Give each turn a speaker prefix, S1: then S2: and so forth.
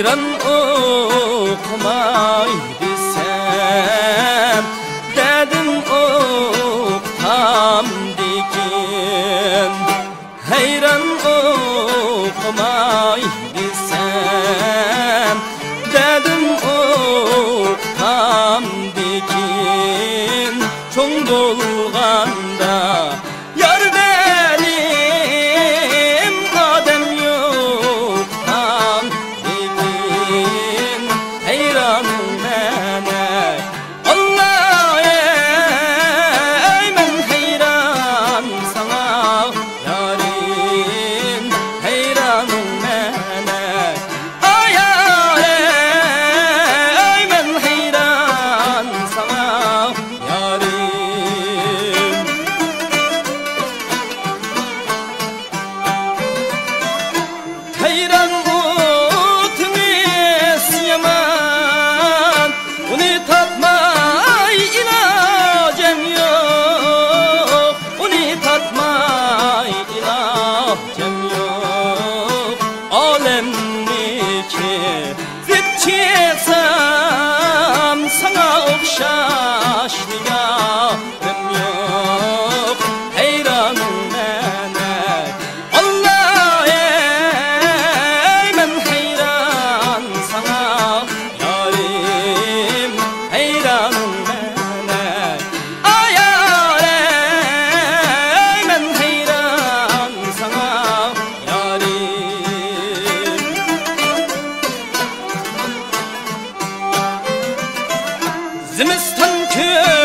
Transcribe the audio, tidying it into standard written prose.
S1: hayran okumay desem dedim oktam dikin. Hayran okumay desem dedim oktam dikin. Çoğ dolganda yar benim adem yoktam dikin. Hayranım mene Allah ey men hayran sana yarim. Hayranım mene ay ey men hayran sana yarim. Hayran otmes yaman, onu tatmay ilacem yok. Onu tatmay ilacem yok. Alemdeki zip çeksem sana okşaş nigarım yok. Hayranım mene Allah ey men hayran sana yarim. Hayranım mene ay ey men hayran sana yarim. Zimistan kö